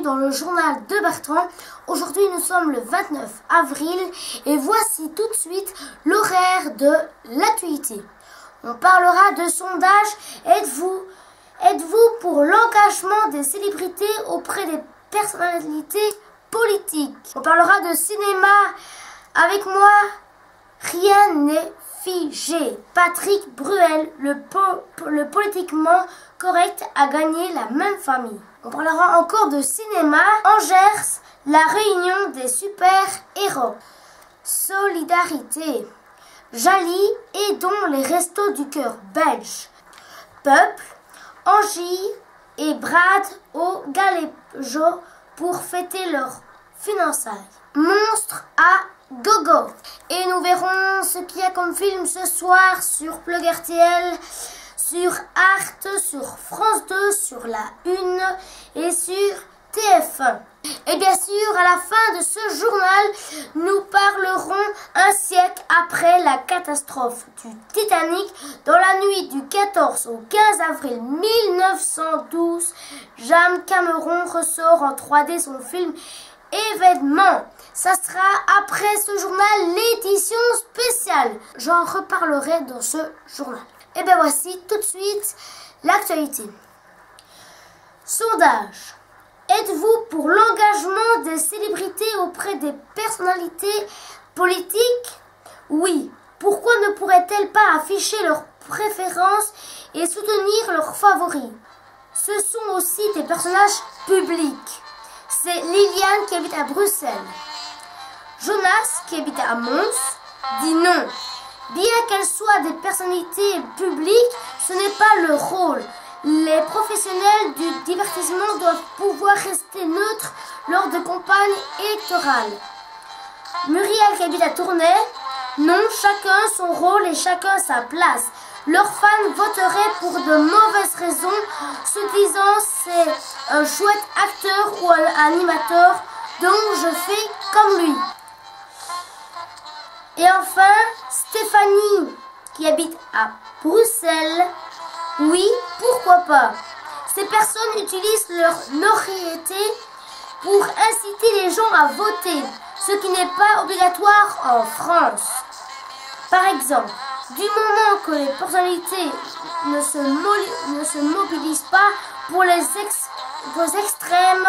dans le journal de Bertrand. Aujourd'hui nous sommes le 29 avril et voici tout de suite l'horaire de l'actualité. On parlera de sondage. Êtes-vous pour l'engagement des célébrités auprès des personnalités politiques? On parlera de cinéma. Avec moi, rien n'est figé. Patrick Bruel, le politiquement correct, a gagné la même famille. On parlera encore de cinéma. Angers, la réunion des super-héros. Solidarité. Jali, aidons les restos du cœur belges. Peuple, Angie et Brad au Galéjo pour fêter leurs fiançailles. Monstre à gogo. Et nous verrons ce qu'il y a comme film ce soir sur Plug RTL, sur Arte, sur France 2, sur La Une et sur TF1. Et bien sûr, à la fin de ce journal, nous parlerons un siècle après la catastrophe du Titanic. Dans la nuit du 14 au 15 avril 1912, James Cameron ressort en 3D son film Événement. Ça sera après ce journal l'édition spéciale. J'en reparlerai dans ce journal. Et bien voici tout de suite l'actualité. Sondage. Êtes-vous pour l'engagement des célébrités auprès des personnalités politiques? Oui. Pourquoi ne pourraient-elles pas afficher leurs préférences et soutenir leurs favoris? Ce sont aussi des personnages publics. C'est Liliane qui habite à Bruxelles. Jonas qui habite à Mons dit non. Bien qu'elles soient des personnalités publiques, ce n'est pas leur rôle. Les professionnels du divertissement doivent pouvoir rester neutres lors de campagnes électorales. Muriel qui habite à Tournai, non, chacun son rôle et chacun sa place. Leurs fans voteraient pour de mauvaises raisons, se disant c'est un chouette acteur ou un animateur, donc je fais comme lui. Et enfin, Stéphanie qui habite à Bruxelles. Oui, pourquoi pas? Ces personnes utilisent leur notoriété pour inciter les gens à voter, ce qui n'est pas obligatoire en France. Par exemple, du moment que les personnalités ne se mobilisent pas pour les extrêmes,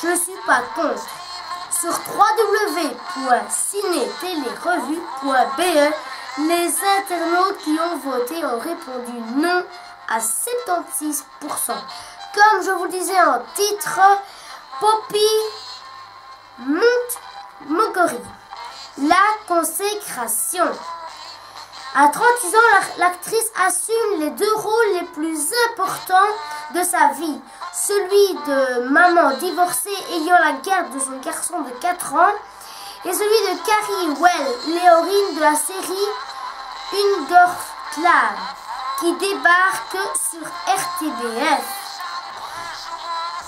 je ne suis pas contre. Sur www.ciné-télé-revue.be, les internautes qui ont voté ont répondu non à 76%. Comme je vous le disais en titre, Poppy Montgomery, la consécration. À 36 ans, l'actrice assume les deux rôles les plus importants de sa vie. Celui de maman divorcée ayant la garde de son garçon de 4 ans et celui de Carrie Well, l'héroïne de la série Une Gorge Claire, qui débarque sur RTBF.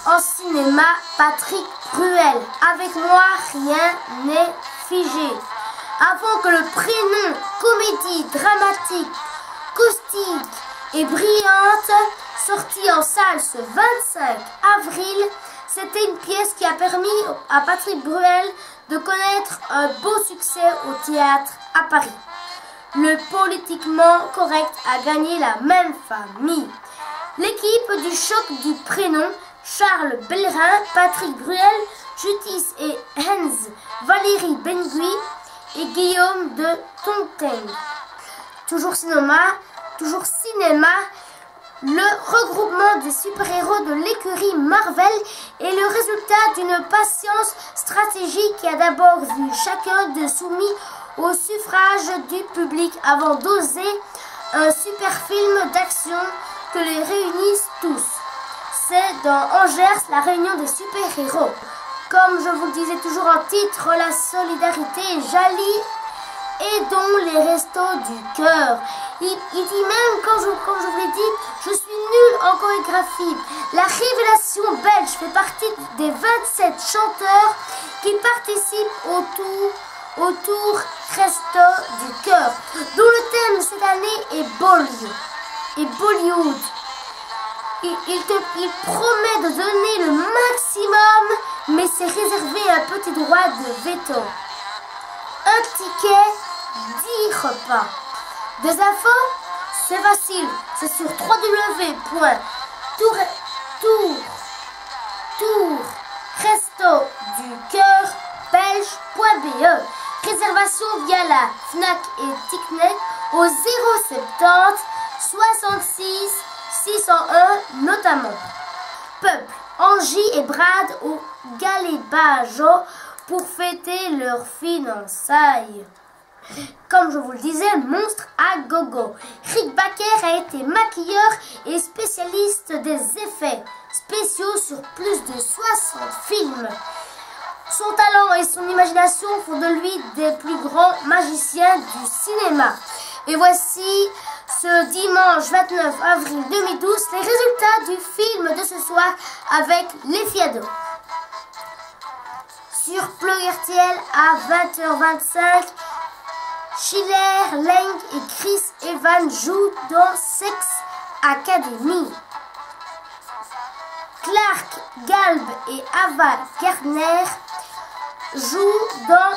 En cinéma, Patrick Bruel. Avec moi, rien n'est figé. Avant que le prénom comédie dramatique, caustique et brillante, sortie en salle ce 25 avril, c'était une pièce qui a permis à Patrick Bruel de connaître un beau succès au théâtre à Paris. Le politiquement correct a gagné la même famille. L'équipe du choc du prénom, Charles Bellerin, Patrick Bruel, Justice et Hans, Valérie Bengui et Guillaume de Tontaine. Toujours cinéma, le regroupement des super-héros de l'écurie Marvel est le résultat d'une patience stratégique qui a d'abord vu chacun de soumis au suffrage du public avant d'oser un super film d'action que les réunisse tous. C'est dans Angers, la réunion des super-héros. Comme je vous le disais toujours en titre, la solidarité, Jali, aidons les restos du cœur. Il dit même, comme je vous l'ai dit, je suis nul en chorégraphie. La révélation belge fait partie des 27 chanteurs qui participent au tour Resto du cœur, dont le thème cette année est Bollywood. il promet de donner le maximum, mais c'est réservé un petit droit de veto. Un ticket, 10 repas. Des infos, c'est facile, c'est sur www.tourrestoducœur-belge.be. Réservation via la Fnac et Ticnet au 070 66 601 notamment. Peuple, Angie et Brad au Galébajo pour fêter leurs fiançailles. Comme je vous le disais, monstre à gogo. Rick Baker a été maquilleur et spécialiste des effets spéciaux sur plus de 60 films. Son talent et son imagination font de lui des plus grands magiciens du cinéma. Et voici ce dimanche 29 avril 2012 les résultats du film de ce soir avec Les Fiados. Sur Plug RTL à 20h25, Schiller, Lang et Chris Evans jouent dans Sex Academy. Clark Galb et Ava Gardner jouent dans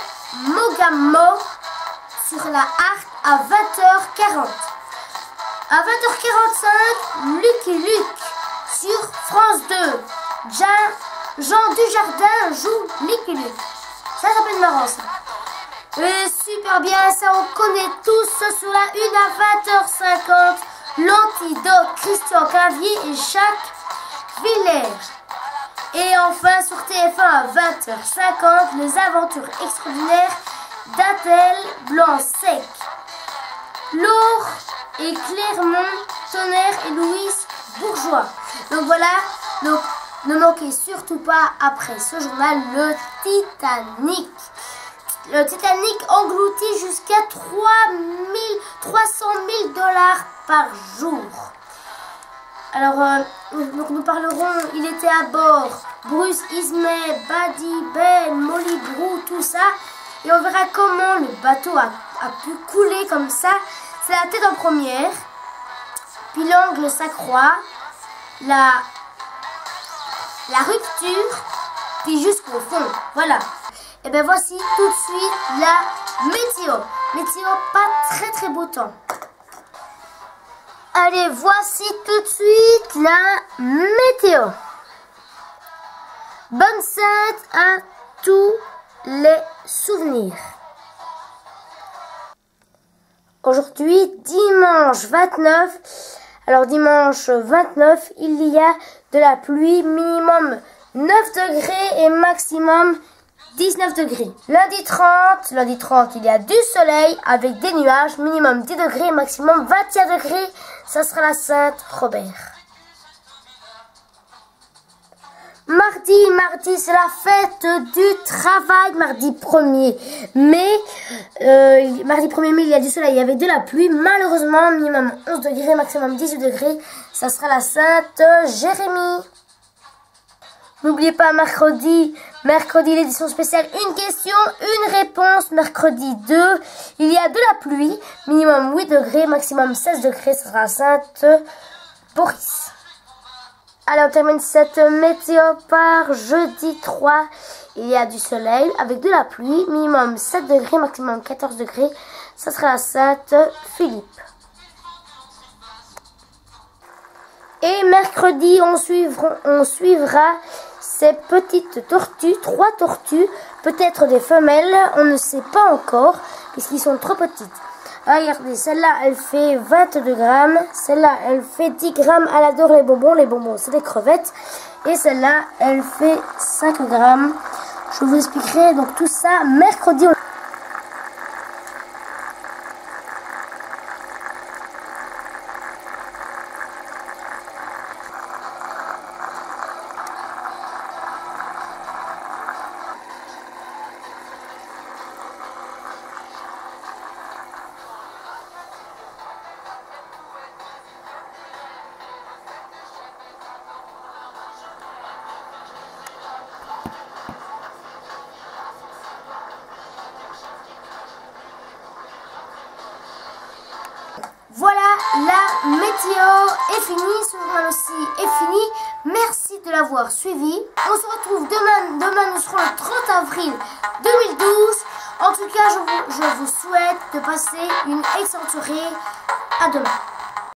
Mogamo sur la Arte à 20h40. À 20h45, Lucky Luke sur France 2. Jean Dujardin joue Lucky Luke. Ça s'appelle marrant ça. Super bien, ça on connaît tous. Sur la 1 à 20h50, l'antidote Christian Clavier et Jacques Villers. Et enfin sur TF1 à 20h50, les aventures extraordinaires d'Atel Blanc-Sec. Laure et Clermont, Tonnerre et Louise Bourgeois. Donc voilà, donc ne manquez surtout pas après ce journal le Titanic. Le Titanic engloutit jusqu'à 300 000 $ par jour. Alors, donc nous parlerons, il était à bord, Bruce Ismay, Buddy, Ben, Molly Brou, tout ça. Et on verra comment le bateau a pu couler comme ça. C'est la tête en première, puis l'angle s'accroît, la rupture, puis jusqu'au fond. Voilà. Et bien voici tout de suite la météo. Météo, pas très beau temps. Allez, voici tout de suite la météo. Bonne Sainte à tous les souvenirs. Aujourd'hui, dimanche 29. Alors dimanche 29, il y a de la pluie, minimum 9 degrés et maximum 19 degrés. Lundi 30, il y a du soleil avec des nuages, minimum 10 degrés, maximum 21 degrés. Ça sera la Saint-Robert. Mardi, c'est la fête du travail, mardi 1er mai. Mardi 1er mai, il y a du soleil avec de la pluie. Malheureusement, minimum 11 degrés, maximum 18 degrés. Ça sera la Sainte-Jérémie. N'oubliez pas, mercredi, l'édition spéciale, une question, une réponse. Mercredi 2, il y a de la pluie, minimum 8 degrés, maximum 16 degrés. Ça sera Sainte-Boris. Allez, on termine cette météo par jeudi 3. Il y a du soleil avec de la pluie, minimum 7 degrés, maximum 14 degrés. Ça sera la Sainte-Philippe. Et mercredi, on suivra ces petites tortues, 3 tortues, peut-être des femelles, on ne sait pas encore, puisqu'ils sont trop petites. Regardez, celle-là, elle fait 22 grammes. Celle-là, elle fait 10 grammes. Elle adore les bonbons. Les bonbons, c'est des crevettes. Et celle-là, elle fait 5 grammes. Je vous expliquerai donc tout ça mercredi. Météor est fini, ce journal aussi est fini. Merci de l'avoir suivi. On se retrouve demain. Demain, nous serons le 30 avril 2012. En tout cas, je vous souhaite de passer une excellente soirée. À demain.